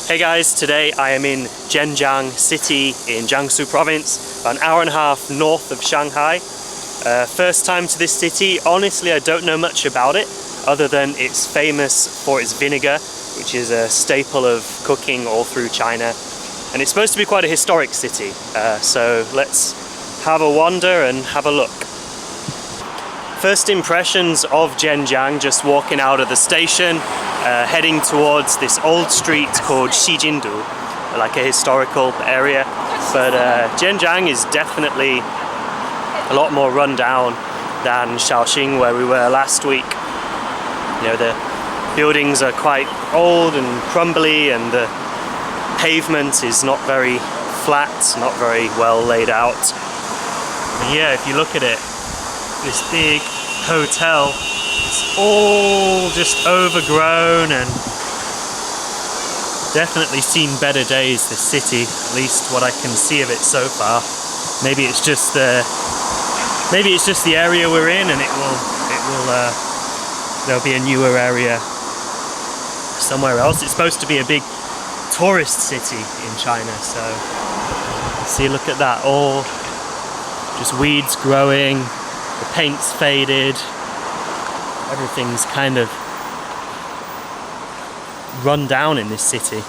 Hey guys, today I am in Zhenjiang city in Jiangsu Province, about an hour and a half north of Shanghai. First time to this city. Honestly, I don't know much about it other than it's famous for its vinegar, which is a staple of cooking all through China. And it's supposed to be quite a historic city, so let's have a wander and have a look. First impressions of Zhenjiang, just walking out of the station, heading towards this old street called Xijindu, like a historical area. But Zhenjiang is definitely a lot more run down than Shaoxing, where we were last week. You know, the buildings are quite old and crumbly, and the pavement is not very flat, not very well laid out. And yeah, if you look at it, this big hotel, it's all just overgrown and definitely seen better days, this city, at least what I can see of it so far. Maybe it's just the area we're in, and there'll be a newer area somewhere else. It's supposed to be a big tourist city in China, so see, look at that, all just weeds growing, the paint's faded, everything's kind of run down in this city.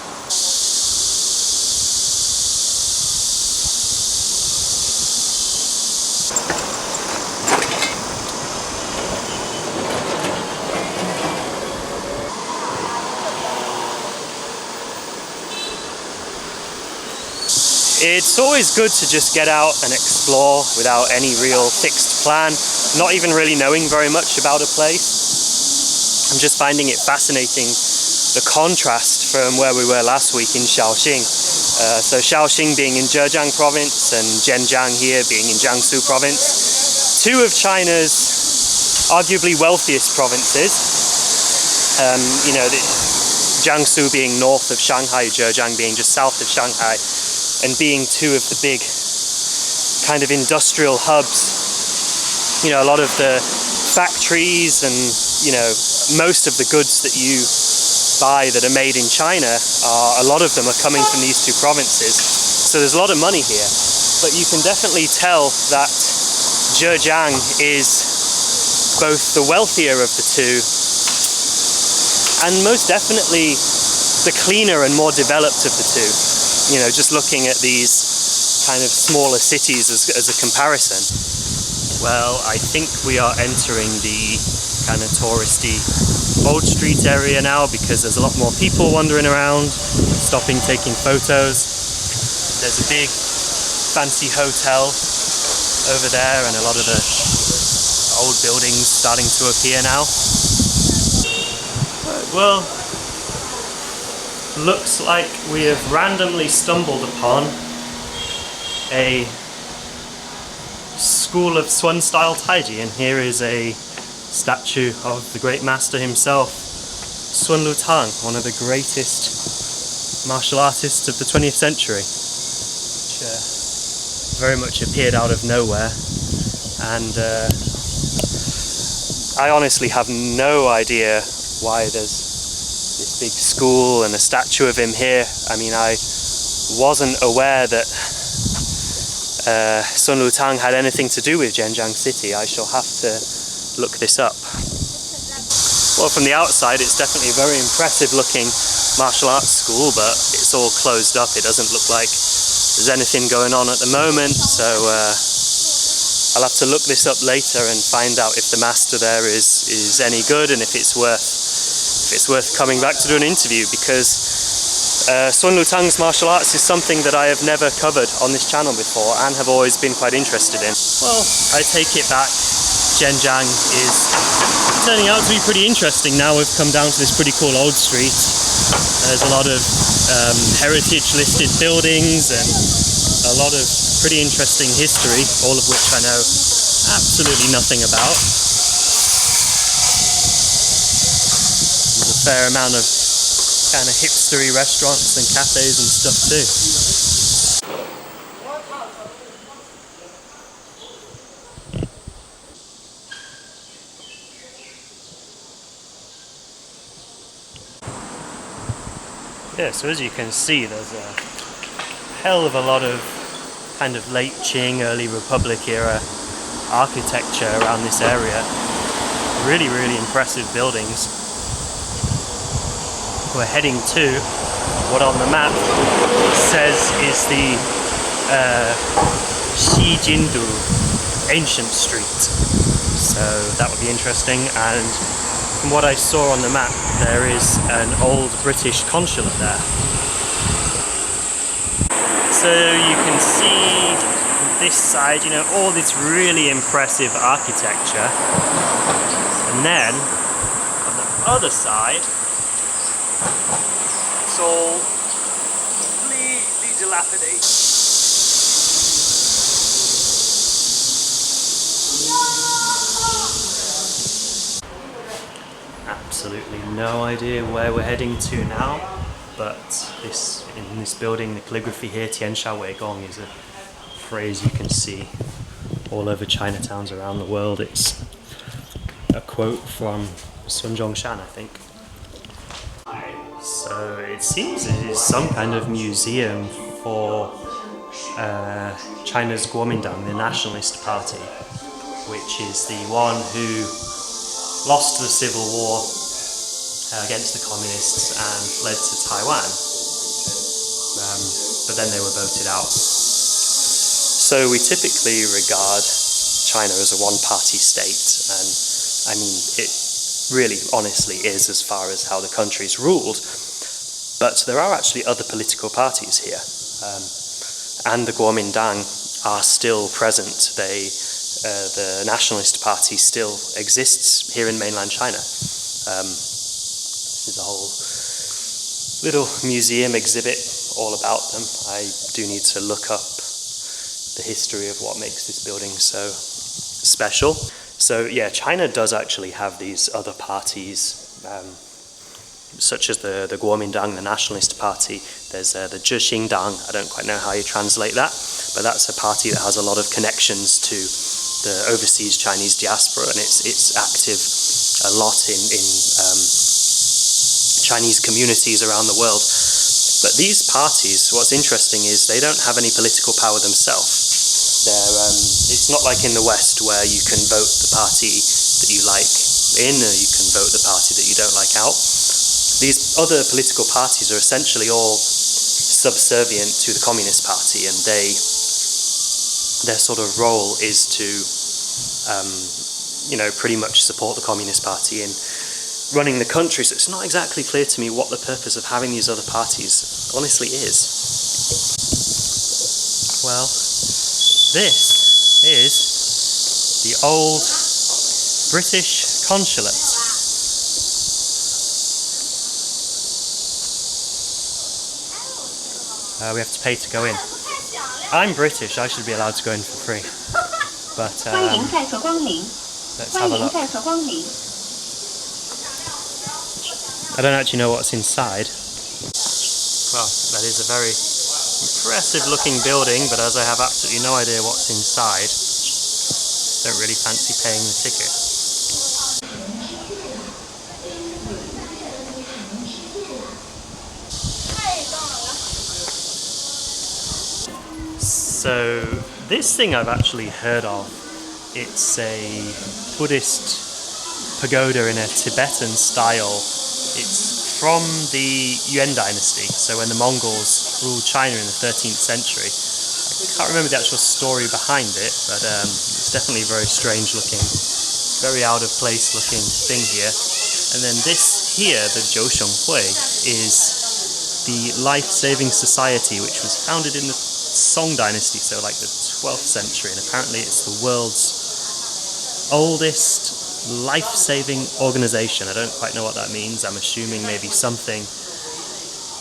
It's always good to just get out and explore without any real fixed plan, not even really knowing very much about a place. I'm just finding it fascinating, the contrast from where we were last week in Shaoxing. So Shaoxing being in Zhejiang Province and Zhenjiang here being in Jiangsu Province. Two of China's arguably wealthiest provinces. You know, Jiangsu being north of Shanghai, Zhejiang being just south of Shanghai, and being two of the big kind of industrial hubs. You know, a lot of the factories and, you know, most of the goods that you buy that are made in China, a lot of them are coming from these two provinces. So there's a lot of money here. But you can definitely tell that Zhejiang is both the wealthier of the two and most definitely the cleaner and more developed of the two. You know, just looking at these kind of smaller cities as a comparison. Well, I think we are entering the kind of touristy old street area now, because there's a lot more people wandering around, stopping, taking photos. There's a big fancy hotel over there, and a lot of the old buildings starting to appear now. Well, looks like we have randomly stumbled upon a school of Sun-style Taiji, and here is a statue of the great master himself, Sun Lutang, one of the greatest martial artists of the 20th century, which very much appeared out of nowhere. And I honestly have no idea why there's this big school and a statue of him here. I mean, I wasn't aware that Sun Lutang had anything to do with Zhenjiang city. I shall have to look this up. Well, from the outside it's definitely a very impressive looking martial arts school, but it's all closed up. It doesn't look like there's anything going on at the moment, so I'll have to look this up later and find out if the master there is any good, and if it's worth coming back to do an interview, because Sun Lutang's martial arts is something that I have never covered on this channel before and have always been quite interested in. Well, I take it back. Zhenjiang is turning out to be pretty interesting now. We've come down to this pretty cool old street. There's a lot of heritage listed buildings and a lot of pretty interesting history, all of which I know absolutely nothing about. There's a fair amount of kind of hipstery restaurants and cafes and stuff too. Yeah, so as you can see, there's a hell of a lot of kind of late Qing, early Republic era architecture around this area. Really, really impressive buildings. We're heading to what on the map says is the Xijindu Ancient Street. So that would be interesting, and from what I saw on the map, there is an old British consulate there. So you can see this side, you know, all this really impressive architecture. And then on the other side, it's all completely dilapidated. Absolutely no idea where we're heading to now, but in this building, the calligraphy here, Tianxia Weigong, is a phrase you can see all over Chinatowns around the world. It's a quote from Sun Zhongshan, I think. So it seems it is some kind of museum for China's Kuomintang, the nationalist party, which is the one who lost the civil war against the communists and fled to Taiwan, but then they were voted out. So we typically regard China as a one-party state, and I mean it really honestly is as far as how the country's ruled, but there are actually other political parties here, and the Kuomintang are still present. The Nationalist Party still exists here in mainland China. This is a whole little museum exhibit all about them. I do need to look up the history of what makes this building so special. So yeah, China does actually have these other parties, such as the Kuomintang, the Nationalist Party. There's the Zhexingdang, I don't quite know how you translate that, but that's a party that has a lot of connections to the overseas Chinese diaspora, and it's active a lot in Chinese communities around the world. But these parties, what's interesting is they don't have any political power themselves. It's not like in the West where you can vote the party that you like in, or you can vote the party that you don't like out. These other political parties are essentially all subservient to the Communist Party, and their sort of role is to pretty much support the Communist Party in running the country. So it's not exactly clear to me what the purpose of having these other parties honestly is. Well, this is the old British consulate. We have to pay to go in. I'm British, I should be allowed to go in for free. But let's have a look. I don't actually know what's inside. Well, that is a very impressive looking building, but as I have absolutely no idea what's inside, don't really fancy paying the ticket. So this thing I've actually heard of. It's a Buddhist pagoda in a Tibetan style. It's from the Yuan dynasty, so when the Mongols ruled China in the 13th century. I can't remember the actual story behind it, but it's definitely very strange looking, very out of place looking thing here. And then this here, the Zhoushenghui, is the life-saving society which was founded in the Song dynasty, so like the 12th century, and apparently it's the world's oldest life-saving organization. I don't quite know what that means. I'm assuming maybe something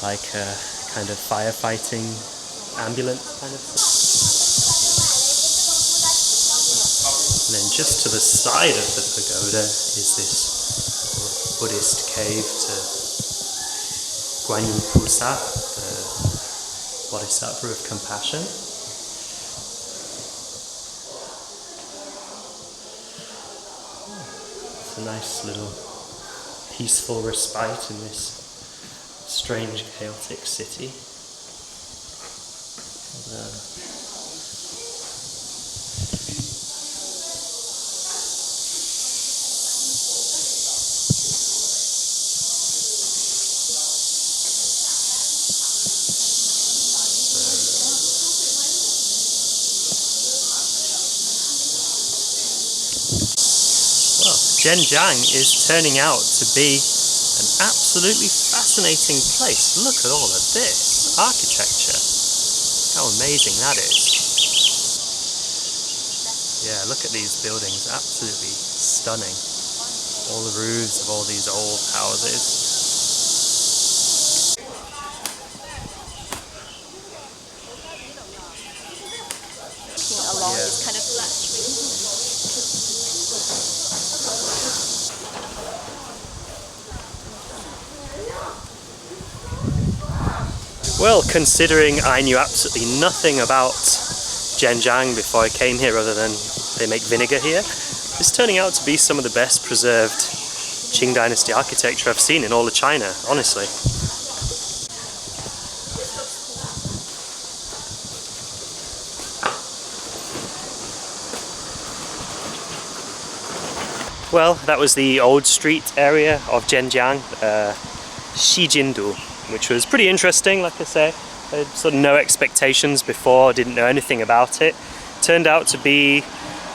like a kind of firefighting ambulance kind of thing. And then just to the side of the pagoda is this Buddhist cave to Guanyin Pusa, the Bodhisattva of compassion. It's a nice little peaceful respite in this strange, chaotic city. Zhenjiang is turning out to be an absolutely fascinating place. Look at all of this architecture. How amazing that is. Yeah, look at these buildings, absolutely stunning. All the roofs of all these old houses. Along this kind of flat. Well, considering I knew absolutely nothing about Zhenjiang before I came here other than they make vinegar here, it's turning out to be some of the best preserved Qing Dynasty architecture I've seen in all of China, honestly. Well, that was the old street area of Zhenjiang, Xijindu, which was pretty interesting. Like I say, I had sort of no expectations before, didn't know anything about it. Turned out to be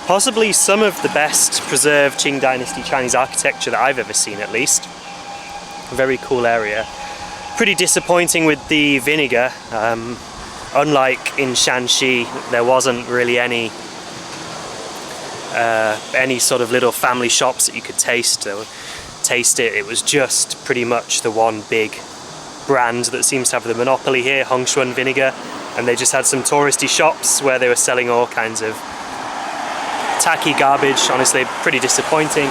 possibly some of the best preserved Qing Dynasty Chinese architecture that I've ever seen, at least. A very cool area. Pretty disappointing with the vinegar. Unlike in Shanxi, there wasn't really any sort of little family shops that you could taste it. It was just pretty much the one big brand that seems to have the monopoly here, Hongshuan vinegar, and they just had some touristy shops where they were selling all kinds of tacky garbage. Honestly, pretty disappointing.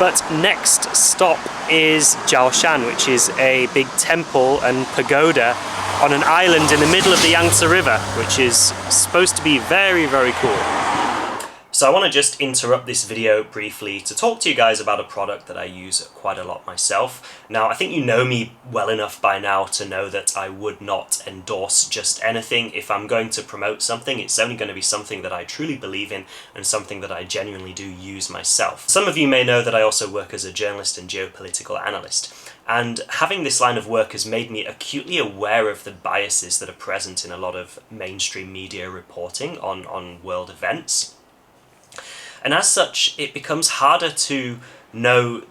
But next stop is Jiaoshan, which is a big temple and pagoda on an island in the middle of the Yangtze River, which is supposed to be very, very cool. So I want to just interrupt this video briefly to talk to you guys about a product that I use quite a lot myself. Now, I think you know me well enough by now to know that I would not endorse just anything. If I'm going to promote something, it's only going to be something that I truly believe in and something that I genuinely do use myself. Some of you may know that I also work as a journalist and geopolitical analyst. And having this line of work has made me acutely aware of the biases that are present in a lot of mainstream media reporting on world events. And as such, it becomes harder to know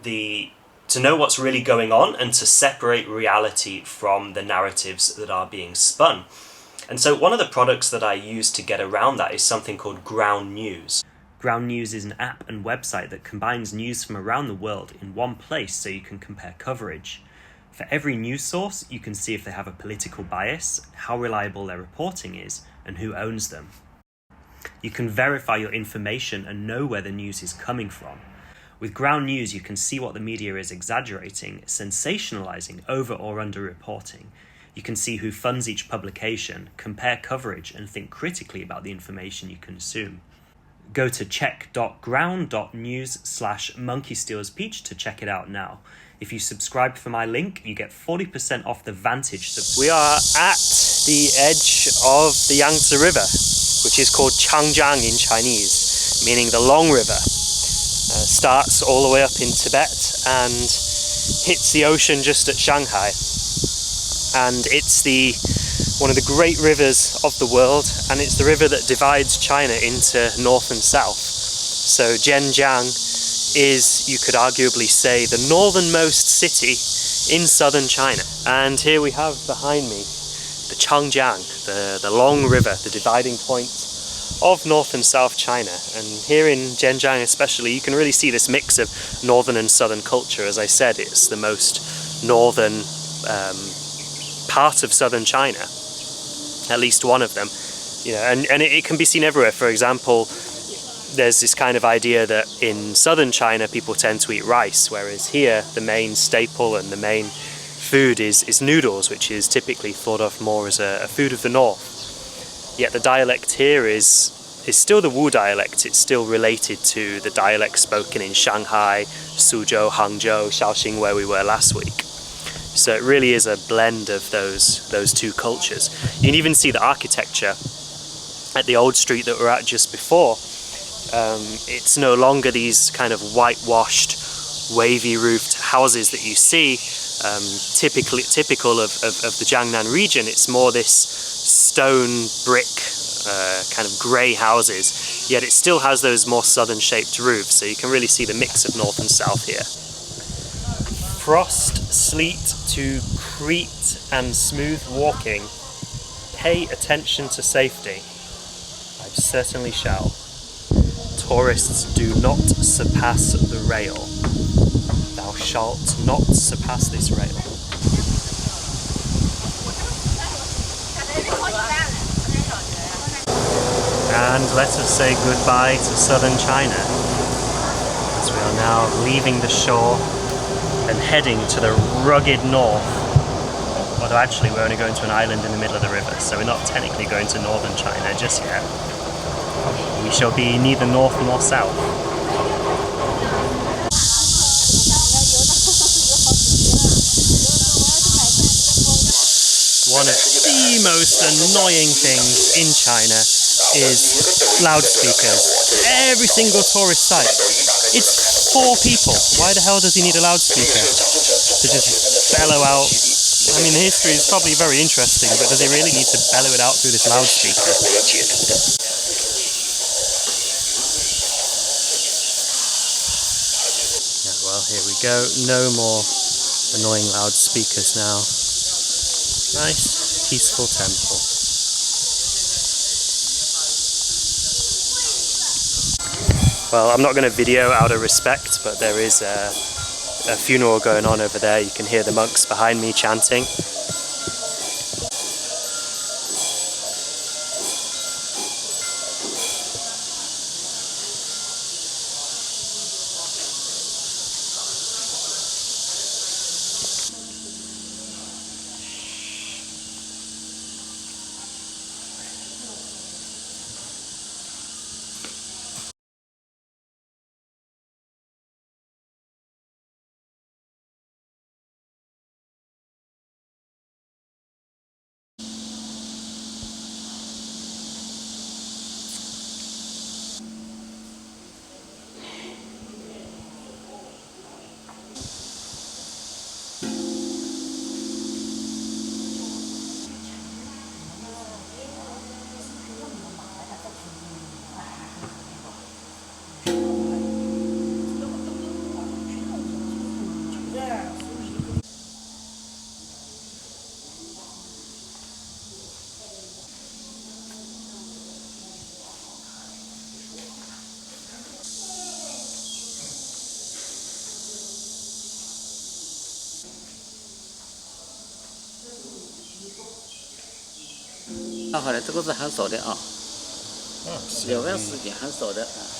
what's really going on and to separate reality from the narratives that are being spun. And so one of the products that I use to get around that is something called Ground News. Ground News is an app and website that combines news from around the world in one place so you can compare coverage. For every news source, you can see if they have a political bias, how reliable their reporting is, and who owns them. You can verify your information and know where the news is coming from. With Ground News, you can see what the media is exaggerating, sensationalizing, over or under reporting. You can see who funds each publication, compare coverage, and think critically about the information you consume. Go to check.ground.news/monkeystealspeach to check it out now. If you subscribe for my link, you get 40% off the Vantage subscription. We are at the edge of the Yangtze River, which is called Changjiang in Chinese, meaning the Long River. Starts all the way up in Tibet and hits the ocean just at Shanghai. And it's one of the great rivers of the world, and it's the river that divides China into north and south. So Zhenjiang is, you could arguably say, the northernmost city in southern China. And here we have behind me the Changjiang, the long river, the dividing point of North and South China. And here in Zhenjiang especially, you can really see this mix of northern and southern culture. As I said, it's the most northern part of southern China, at least one of them. And it can be seen everywhere. For example, there's this kind of idea that in southern China people tend to eat rice, whereas here the main staple and the main food is noodles, which is typically thought of more as a food of the north. Yet the dialect here is still the Wu dialect. It's still related to the dialect spoken in Shanghai, Suzhou, Hangzhou, Shaoxing, where we were last week. So it really is a blend of those two cultures. You can even see the architecture at the old street that we're at just before. It's no longer these kind of whitewashed, wavy roofed houses that you see, typical of the Jiangnan region. It's more this stone brick kind of grey houses, yet it still has those more southern shaped roofs, so you can really see the mix of north and south here. Frost, sleet to Crete and smooth walking. Pay attention to safety. I certainly shall. Tourists do not surpass the rail. Thou shalt not surpass this rail. And let us say goodbye to southern China, as we are now leaving the shore and heading to the rugged north. Although actually we're only going to an island in the middle of the river, so we're not technically going to northern China just yet. We shall be neither north nor south. One of the most annoying things in China is loudspeakers. Every single tourist site. It's 4 people. Why the hell does he need a loudspeaker? To just bellow out. I mean, the history is probably very interesting, but does he really need to bellow it out through this loudspeaker? Yeah, well, here we go. No more annoying loudspeakers now. Nice, peaceful temple. Well, I'm not going to video out of respect, but there is a funeral going on over there. You can hear the monks behind me chanting.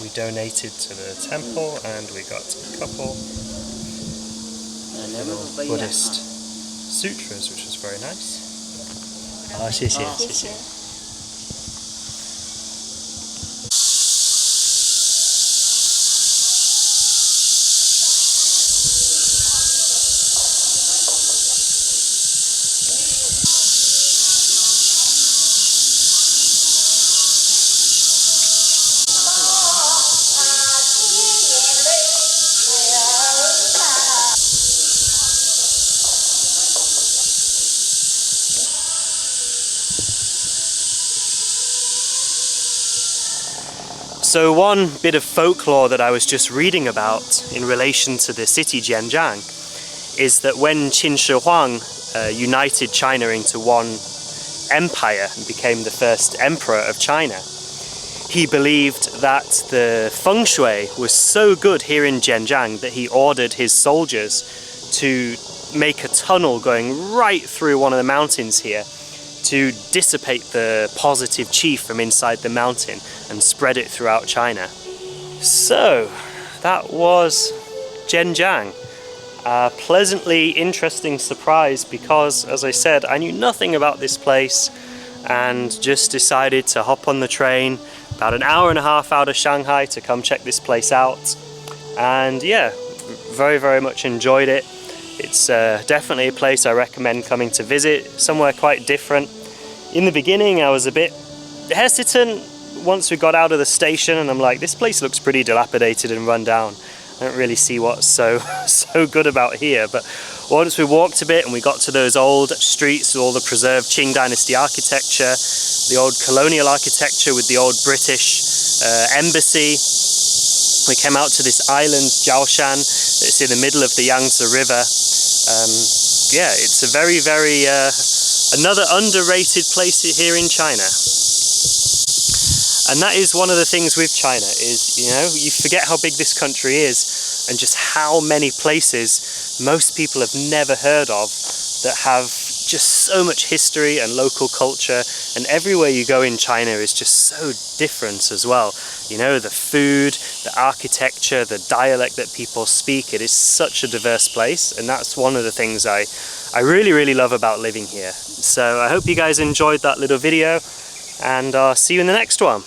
We donated to the temple and we got a couple Buddhist sutras, which was very nice. 好，谢谢，谢谢。So one bit of folklore that I was just reading about in relation to the city Zhenjiang is that when Qin Shi Huang united China into one empire and became the first emperor of China, he believed that the feng shui was so good here in Zhenjiang that he ordered his soldiers to make a tunnel going right through one of the mountains here to dissipate the positive qi from inside the mountain and spread it throughout China. So that was Zhenjiang. A pleasantly interesting surprise because, as I said, I knew nothing about this place and just decided to hop on the train about an hour and a half out of Shanghai to come check this place out. And yeah, very, very much enjoyed it. It's definitely a place I recommend coming to visit, somewhere quite different. In the beginning I was a bit hesitant once we got out of the station, and I'm like, this place looks pretty dilapidated and run down. I don't really see what's so good about here. But once we walked a bit and we got to those old streets with all the preserved Qing Dynasty architecture, the old colonial architecture with the old British embassy, we came out to this island, Jiaoshan, that's in the middle of the Yangtze River. Yeah, it's a very, very, another underrated place here in China. And that is one of the things with China is, you know, you forget how big this country is and just how many places most people have never heard of that have just so much history and local culture, and everywhere you go in China is just so different as well. You know, the food, the architecture, the dialect that people speak, it is such a diverse place, and that's one of the things I really, really love about living here. So I hope you guys enjoyed that little video, and I'll see you in the next one.